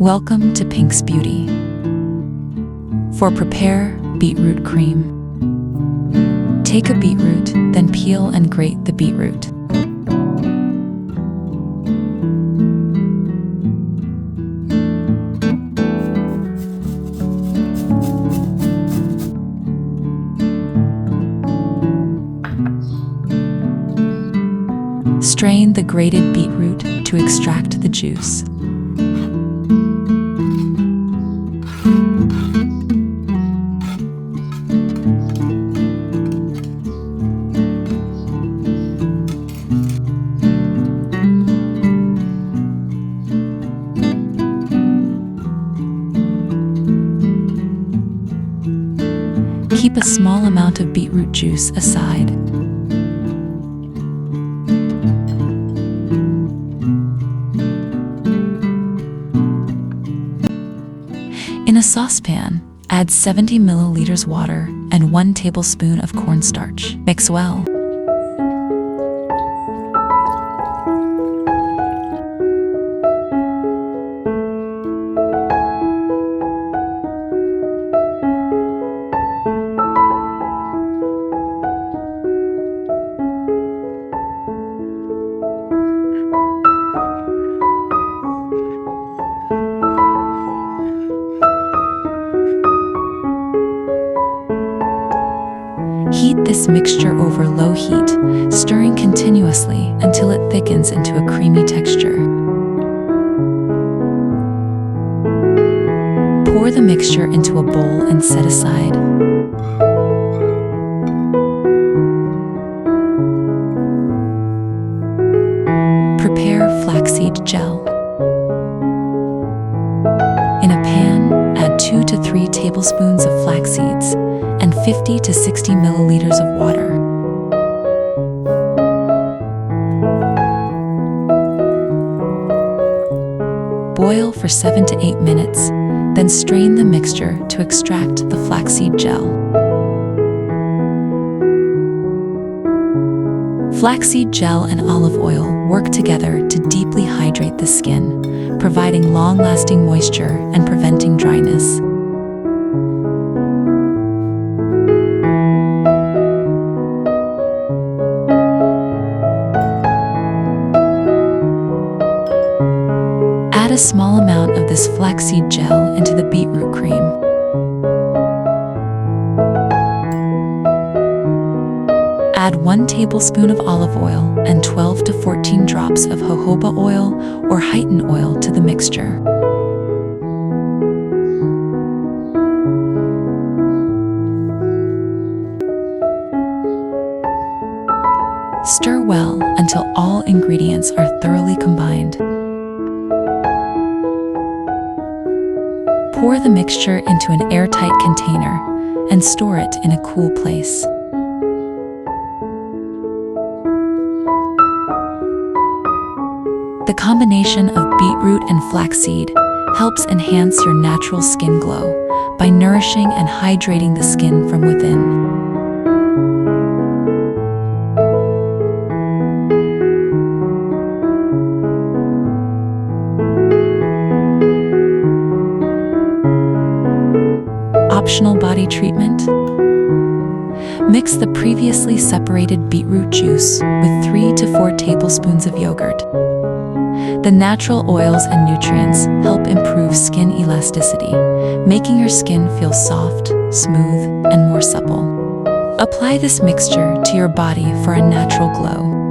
Welcome to Pink's Beauty. For prepare beetroot cream. Take a beetroot, then peel and grate the beetroot. Strain the grated beetroot to extract the juice. Keep a small amount of beetroot juice aside. In a saucepan, add 70 milliliters water and 1 tablespoon of cornstarch. Mix well. Heat this mixture over low heat, stirring continuously until it thickens into a creamy texture. Pour the mixture into a bowl and set aside. Prepare flaxseed gel. In a pan, add 2 to 3 tablespoons of flax seeds and 50 to 60 milliliters of water. Boil for 7 to 8 minutes, then strain the mixture to extract the flaxseed gel. Flaxseed gel and olive oil work together to deeply hydrate the skin, providing long-lasting moisture and preventing dryness. Add a small amount of this flaxseed gel into the beetroot cream. Add 1 tablespoon of olive oil and 12 to 14 drops of jojoba oil or heighten oil to the mixture. Stir well until all ingredients are thoroughly combined. Pour the mixture into an airtight container and store it in a cool place. The combination of beetroot and flaxseed helps enhance your natural skin glow by nourishing and hydrating the skin from within. Optional body treatment. Mix the previously separated beetroot juice with 3 to 4 tablespoons of yogurt. The natural oils and nutrients help improve skin elasticity, making your skin feel soft, smooth, and more supple. Apply this mixture to your body for a natural glow.